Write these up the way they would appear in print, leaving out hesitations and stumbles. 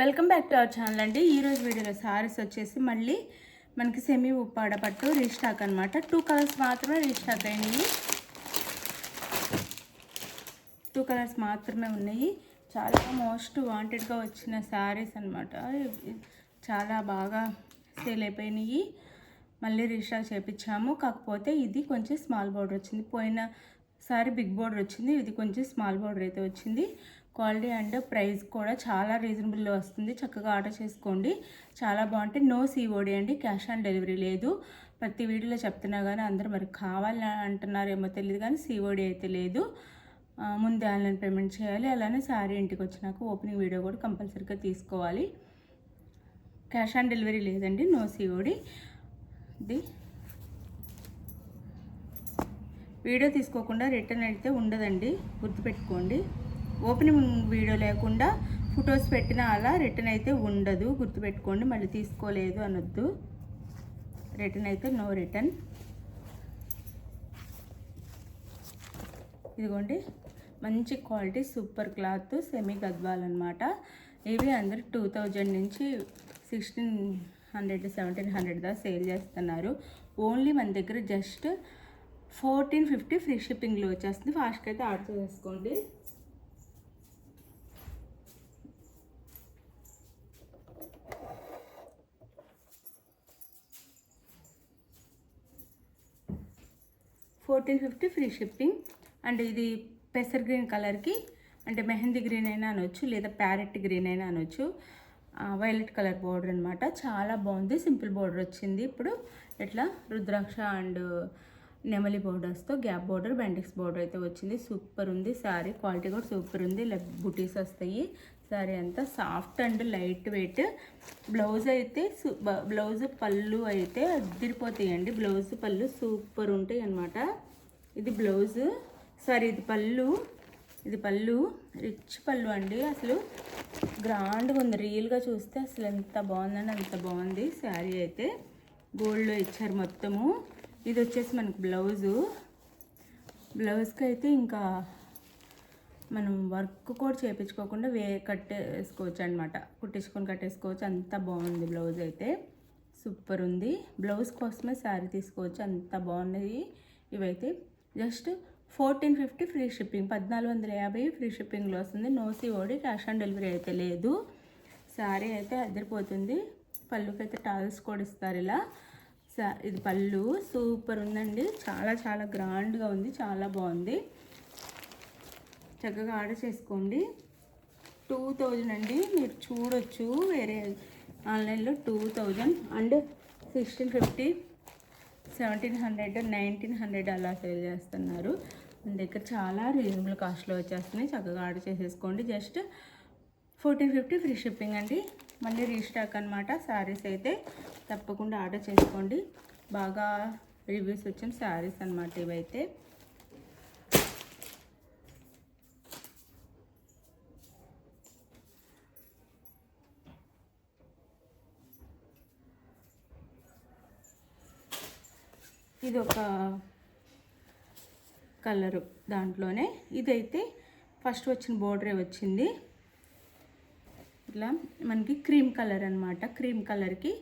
Welcome back to our channel అండి. ఈరోజు వీడియోలో సారీస్ వచ్చేసి మళ్ళీ మనకి సెమీ ఉప్పాడ పట్టు రీస్టాక్ అనమాట. 2 కలర్స్ మాత్రమే రీస్టాక్ అయినాయి. 2 కలర్స్ మాత్రమే ఉన్నాయి. చాలా మోస్ట్ వాంటెడ్గా వచ్చిన శారీస్ అనమాట. చాలా బాగా సేల్ అయిపోయినాయి. మళ్ళీ రీస్టాక్ చేయించాము. కాకపోతే ఇది కొంచెం స్మాల్ బోర్డర్ వచ్చింది. పోయిన సారీ బిగ్ బోర్డర్ వచ్చింది, ఇది కొంచెం స్మాల్ బోర్డర్ అయితే వచ్చింది. క్వాలిటీ అండ్ ప్రైస్ కూడా చాలా రీజనబుల్లో వస్తుంది. చక్కగా ఆర్డర్ చేసుకోండి. చాలా బాగుంటాయి. నో సిఓడి అండి, క్యాష్ ఆన్ డెలివరీ లేదు. ప్రతి వీడియోలో చెప్తున్నా కానీ అందరూ మరి కావాలని అంటున్నారేమో తెలియదు కానీ సిఓడి అయితే లేదు. ముందే ఆన్లైన్ పేమెంట్ చేయాలి. అలానే శారీ ఇంటికి వచ్చినాక ఓపెనింగ్ వీడియో కూడా కంపల్సరీగా తీసుకోవాలి. క్యాష్ ఆన్ డెలివరీ లేదండి, నో సిఓడి. ఇది వీడియో తీసుకోకుండా రిటర్న్ అయితే ఉండదండి, గుర్తుపెట్టుకోండి. ఓపెనింగ్ వీడియో లేకుండా ఫొటోస్ పెట్టినా అలా రిటర్న్ అయితే ఉండదు, గుర్తుపెట్టుకోండి. మళ్ళీ తీసుకోలేదు అనొద్దు. రిటర్న్ అయితే నో రిటర్న్. ఇదిగోండి, మంచి quality super cloth semi Gadwal అనమాట. ఇవి అందరూ 2000 నుంచి 1600 1700 దాకా సేల్ చేస్తున్నారు. ఓన్లీ మన దగ్గర జస్ట్ 1450 ఫ్రీ షిప్పింగ్లో వచ్చేస్తుంది. ఫాస్ట్గా అయితే ఆర్డర్ చేసుకోండి. $1450 ఫ్రీ షిప్పింగ్. అండ్ ఇది పెసర్ గ్రీన్ కలర్కి, అంటే మెహందీ గ్రీన్ అయినా అనొచ్చు, లేదా ప్యారెట్ గ్రీన్ అయినా అనొచ్చు. వైలెట్ కలర్ బోర్డర్ అనమాట. చాలా బాగుంది. సింపుల్ బోర్డర్ వచ్చింది. ఇప్పుడు ఇట్లా రుద్రాక్ష అండ్ నెమలి బోర్డర్స్తో గ్యాప్ బోర్డర్, బెండిక్స్ బోర్డర్ అయితే వచ్చింది. సూపర్ ఉంది శారీ. క్వాలిటీ కూడా సూపర్ ఉంది. ఇలా బుటీస్ వస్తాయి. శారీ అంతా soft and light weight. Blouse అయితే బ్లౌజ్ పళ్ళు అయితే అదిరిపోతాయండి. బ్లౌజ్ పళ్ళు సూపర్ ఉంటాయి అన్నమాట. ఇది బ్లౌజ్, సారీ ఇది పళ్ళు. ఇది పళ్ళు రిచ్ పళ్ళు అండి. అసలు గ్రాండ్గా ఉంది. రియల్గా చూస్తే అసలు ఎంత బాగుందని అంత బాగుంది. శారీ అయితే గోల్డ్లో ఇచ్చారు మొత్తము. ఇది వచ్చేసి మనకు బ్లౌజు. బ్లౌజ్కి అయితే ఇంకా మనం వర్క్ కూడా చేయించుకోకుండా కట్టేసుకోవచ్చు అనమాట. కుట్టించుకొని కట్టేసుకోవచ్చు. అంత బాగుంది బ్లౌజ్ అయితే. సూపర్ ఉంది. బ్లౌజ్ కోసమే శారీ తీసుకోవచ్చు. అంత బాగున్నాయి ఇవైతే. Just 1450 free shipping. 1450 ఫ్రీ షిప్పింగ్లో వస్తుంది. No COD, cash on delivery అయితే లేదు. శారీ అయితే అదిరిపోతుంది. పళ్ళుకైతే టాల్స్ కూడా ఇస్తారు ఇలా. ఇది పళ్ళు సూపర్ ఉందండి. చాలా చాలా గ్రాండ్గా ఉంది. చాలా బాగుంది. చక్కగా ఆర్డర్ చేసుకోండి. 2000 అండి, మీరు చూడొచ్చు వేరే ఆన్లైన్లో 2000 అండ్ 1650 1700 1900 అలా సేల్ చేస్తున్నారు. మన దగ్గర చాలా రీజనబుల్ కాస్ట్లో వచ్చేస్తున్నాయి. చక్కగా ఆర్డర్ చేసేసుకోండి. జస్ట్ 1450 ఫ్రీ షిప్పింగ్ అండి. మళ్ళీ రీస్టాక్ అనమాట. శారీస్ అయితే తప్పకుండా ఆర్డర్ చేసుకోండి. బాగా రివ్యూస్ వచ్చిన శారీస్ అనమాట ఇవైతే. ఇది ఒక కలరు దాంట్లోనే. ఇదైతే ఫస్ట్ వచ్చిన బోర్డరే వచ్చింది. ఇట్లా మనకి క్రీమ్ కలర్ అనమాట. క్రీమ్ కలర్కి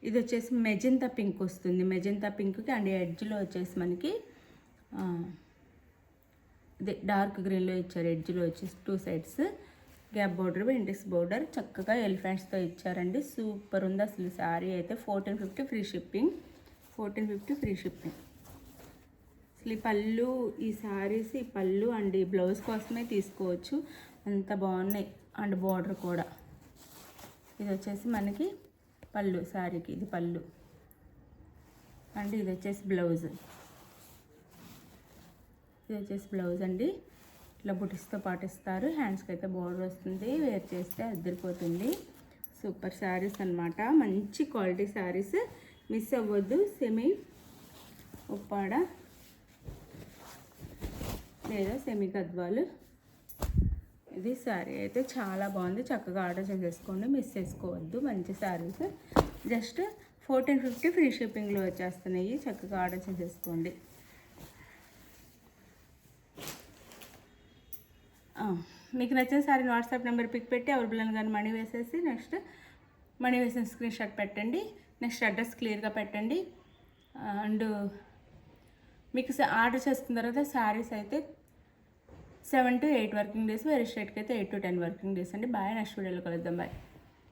ఇది వచ్చేసి మెజెంతా పింక్ వస్తుంది. మెజెంతా పింక్కి అండ్ ఎడ్జ్లో వచ్చేసి మనకి ఇదే డార్క్ గ్రీన్లో ఇచ్చారు. ఎడ్జ్లో వచ్చేసి 2 సైడ్స్ గ్యాప్ బోర్డర్, బెండిక్స్ బోర్డర్. చక్కగా ఎలిఫెంట్స్తో ఇచ్చారండి. సూపర్ ఉంది అసలు శారీ అయితే. 1450 ఫ్రీ షిప్పింగ్. 1450 free shipping. అసలు ఈ పళ్ళు, ఈ శారీస్, ఈ పళ్ళు అండ్ ఈ బ్లౌజ్ కోసమే తీసుకోవచ్చు. అంత బాగున్నాయి. అండ్ బోర్డర్ కూడా. ఇది వచ్చేసి మనకి పళ్ళు శారీకి. ఇది పళ్ళు అండ్ ఇది వచ్చేసి బ్లౌజ్. ఇది వచ్చేసి బ్లౌజ్ అండి. ఇట్లా బుటిస్తో పాటిస్తారు. హ్యాండ్స్కి అయితే బోర్డర్ వస్తుంది. వేర్ చేస్తే అద్దరిపోతుంది. సూపర్ శారీస్ అనమాట. మంచి క్వాలిటీ శారీస్. మిస్ అవ్వద్దు. సెమీ ఉప్పాడ లేదా సెమీ గద్వాలు. ఇది శారీ అయితే చాలా బాగుంది. చక్కగా ఆర్డర్ చేసేసుకోండి. మిస్ చేసుకోవద్దు. మంచి శారీస్. జస్ట్ 1450 ఫ్రీ షిప్పింగ్లో వచ్చేస్తున్నాయి. చక్కగా ఆర్డర్ చేసేసుకోండి. మీకు నచ్చిన సారీని వాట్సాప్ నెంబర్ పిక్ పెట్టి అవైలబుల్ అని కానీ మనీ వేసేసి నెక్స్ట్ మనీ వేసిన స్క్రీన్ షాట్ పెట్టండి. నెక్స్ట్ అడ్రస్ క్లియర్గా పెట్టండి. అండ్ మీకు ఆర్డర్ చేసుకున్న తర్వాత శారీస్ అయితే 7 to 8 వర్కింగ్ డేస్, వేరే స్టేట్కి అయితే 8 to 10 వర్కింగ్ డేస్ అండి. బాయ్. నెక్స్ట్ వీడియోలో కలుద్దాం. బాయ్.